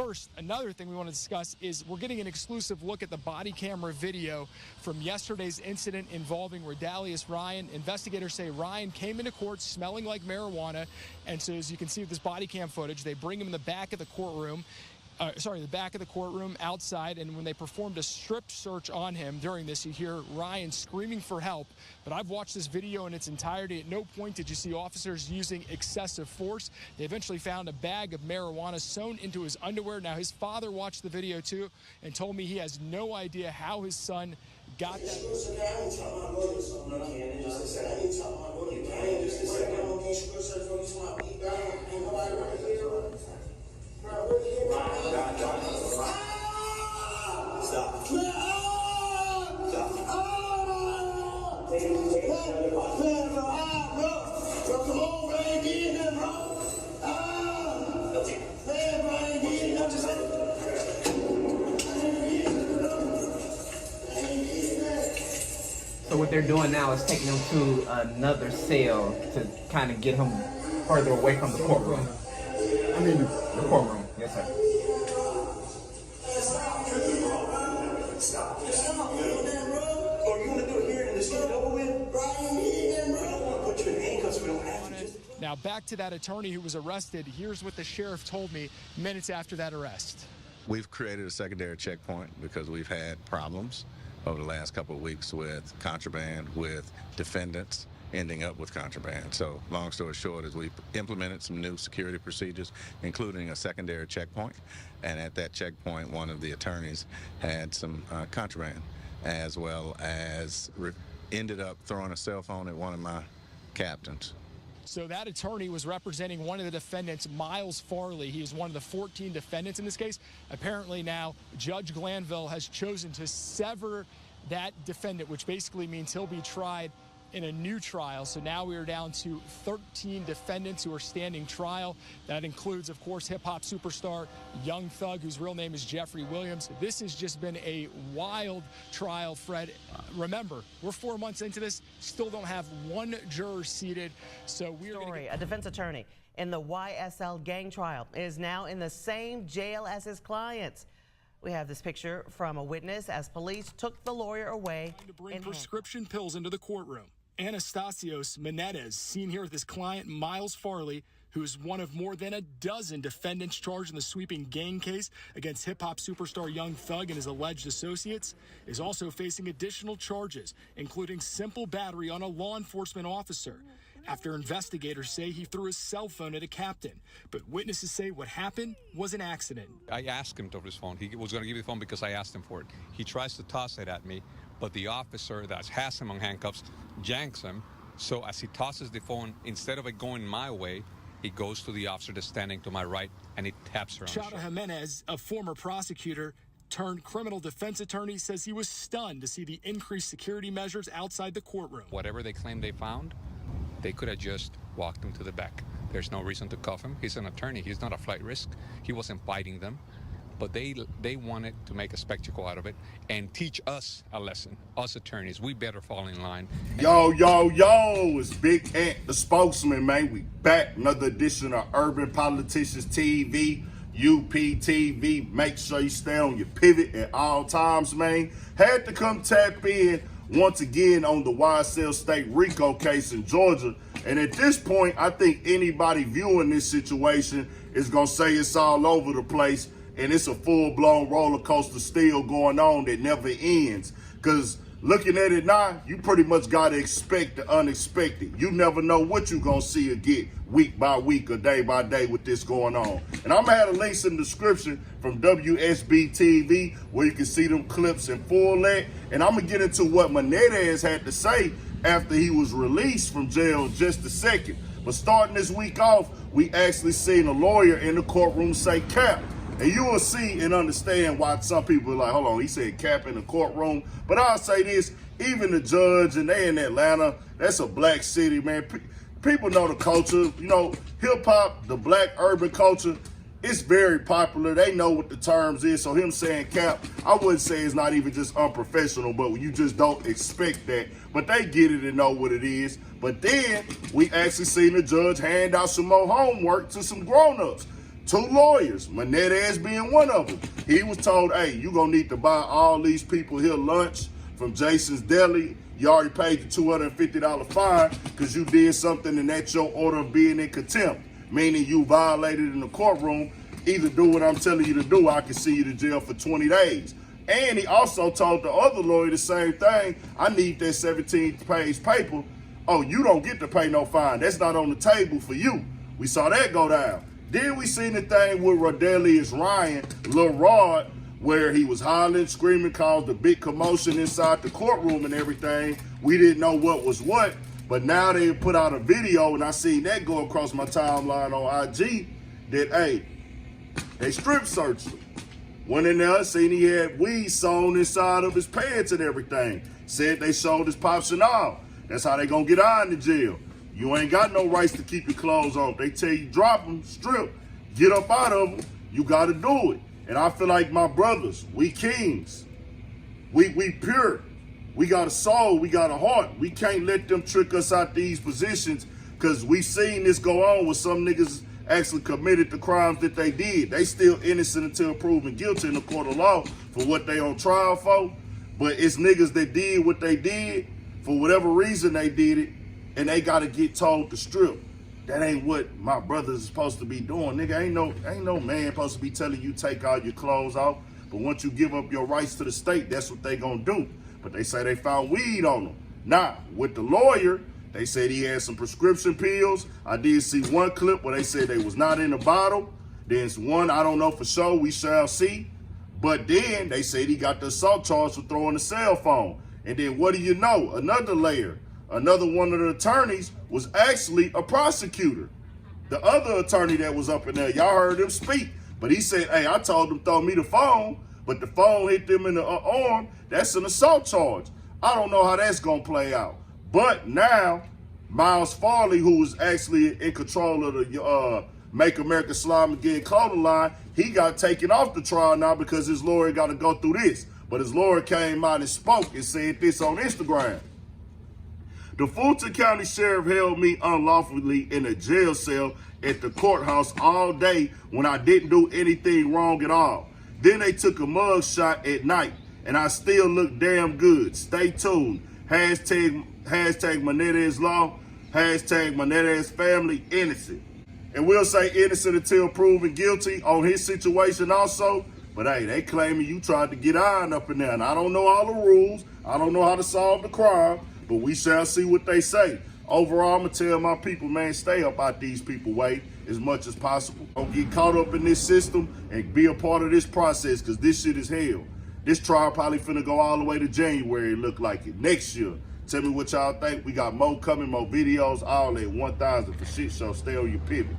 first, another thing we want to discuss is we're getting an exclusive look at the body camera video from yesterday's incident involving Rodalius Ryan. Investigators say Ryan came into court smelling like marijuana, and so as you can see with this body cam footage, they bring him in the back of the courtroom. The back of the courtroom outside, and when they performed a strip search on him during this, you hear Ryan screaming for help. But I've watched this video in its entirety. At no point did you see officers using excessive force. They eventually found a bag of marijuana sewn into his underwear. Now, his father watched the video too and told me he has no idea how his son got that. So what they're doing now is taking him to another cell to kind of get him further away from the courtroom. I mean, the courtroom. Yes, sir. Now back to that attorney who was arrested. Here's what the sheriff told me minutes after that arrest. We've created a secondary checkpoint because we've had problems over the last couple of weeks with contraband, with defendants ending up with contraband. So long story short is we've implemented some new security procedures, including a secondary checkpoint. And at that checkpoint, one of the attorneys had some contraband, as well as ended up throwing a cell phone at one of my captains. So that attorney was representing one of the defendants, Ysl Farley. He is one of the 14 defendants in this case. Apparently now Judge Glanville has chosen to sever that defendant, which basically means he'll be tried in a new trial. So now we are down to 13 defendants who are standing trial. That includes, of course, hip-hop superstar Young Thug, whose real name is Jeffrey Williams. This has just been a wild trial, Fred. Remember, we're 4 months into this, still don't have one juror seated. So we're A defense attorney in the YSL gang trial is now in the same jail as his clients. We have this picture from a witness as police took the lawyer away. To bring prescription pills into the courtroom. Anastasios Menendez, seen here with his client, Ysl Farley, who is one of more than a dozen defendants charged in the sweeping gang case against hip-hop superstar Young Thug and his alleged associates, is also facing additional charges, including simple battery on a law enforcement officer, after investigators say he threw his cell phone at a captain. But witnesses say what happened was an accident. I asked him to throw his phone. He was going to give me the phone because I asked him for it. He tries to toss it at me, but the officer that has him on handcuffs janks him. So as he tosses the phone, instead of it going my way, he goes to the officer that's standing to my right, and he taps her on the shoulder. Chada Jimenez, a former prosecutor turned criminal defense attorney, says he was stunned to see the increased security measures outside the courtroom. Whatever they claim they found, they could have just walked him to the back. There's no reason to cuff him. He's an attorney. He's not a flight risk. He wasn't fighting them. But they wanted to make a spectacle out of it and teach us a lesson. Us attorneys, we better fall in line. Yo, it's Big Ant, the spokesman, man. We back. Another edition of Urban Politicians TV, UPTV. Make sure you stay on your pivot at all times, man. Had to come tap in once again on the Ysl State RICO case in Georgia. And at this point, I think anybody viewing this situation is going to say it's all over the place. And it's a full-blown roller coaster still going on that never ends. Because looking at it now, you pretty much got to expect the unexpected. You never know what you're going to see or get week by week or day by day with this going on. And I'm going to have the links in the description from WSB TV where you can see them clips in full length. And I'm going to get into what Menendez had to say after he was released from jail in just a second. But starting this week off, we actually seen a lawyer in the courtroom say cap. And you will see and understand why some people are like, hold on, he said cap in the courtroom. But I'll say this, even the judge, and they in Atlanta, that's a black city, man. People know the culture. You know, hip-hop, the black urban culture, it's very popular. They know what the terms is. So him saying cap, I wouldn't say it's not even just unprofessional, but you just don't expect that. But they get it and know what it is. But then we actually seen the judge hand out some more homework to some grown-ups. 2 lawyers, Menendez being one of them. He was told, hey, you gonna need to buy all these people here lunch from Jason's Deli. You already paid the $250 fine because you did something and that's your order of being in contempt, meaning you violated in the courtroom. Either do what I'm telling you to do, I can see you to jail for 20 days. And he also told the other lawyer the same thing. I need that 17-page paper. Oh, you don't get to pay no fine. That's not on the table for you. We saw that go down. Then we seen the thing with Rodalius Ryan, Lil Rod, where he was hollering, screaming, caused a big commotion inside the courtroom and everything. We didn't know what was what, but now they put out a video, and I seen that go across my timeline on IG, that, hey, they strip searched him. Went in there, seen he had weed sewn inside of his pants and everything. Said they sold his pops and all. That's how they gonna get out in the jail. You ain't got no rights to keep your clothes on. They tell you drop them, strip, get up out of them, you gotta do it. And I feel like my brothers, we kings, we pure. We got a soul, we got a heart. We can't let them trick us out these positions because we seen this go on with some niggas actually committed the crimes that they did. They still innocent until proven guilty in the court of law for what they on trial for. But it's niggas that did what they did for whatever reason they did it, and they gotta get told to strip. That ain't what my brothers is supposed to be doing. Nigga, ain't no man supposed to be telling you take all your clothes off. But once you give up your rights to the state, that's what they gonna do. But they say they found weed on him. Now, with the lawyer, they said he had some prescription pills. I did see one clip where they said they was not in a bottle. There's one, I don't know for sure, we shall see. But then they said he got the assault charge for throwing the cell phone. And then what do you know? Another layer. Another one of the attorneys was actually a prosecutor. The other attorney that was up in there, y'all heard him speak. But he said, hey, I told them throw me the phone, but the phone hit them in the arm. That's an assault charge. I don't know how that's going to play out. But now, Ysl Farley, who was actually in control of the Make America Slime Again clothing line, he got taken off the trial now because his lawyer got to go through this. But his lawyer came out and spoke and said this on Instagram. The Fulton County Sheriff held me unlawfully in a jail cell at the courthouse all day when I didn't do anything wrong at all. Then they took a mug shot at night, and I still look damn good. Stay tuned. Hashtag Menendez Law, hashtag Menendez family innocent. And we'll say innocent until proven guilty on his situation also. But hey, they claiming you tried to get iron up in there. And I don't know all the rules. I don't know how to solve the crime. But we shall see what they say. Overall, I'm going to tell my people, man, stay up out these people way as much as possible. Don't get caught up in this system and be a part of this process because this shit is hell. This trial probably finna go all the way to January, it look like it. Next year. Tell me what y'all think. We got more coming, more videos, all at 1,000 for shit show. Stay on your pivot.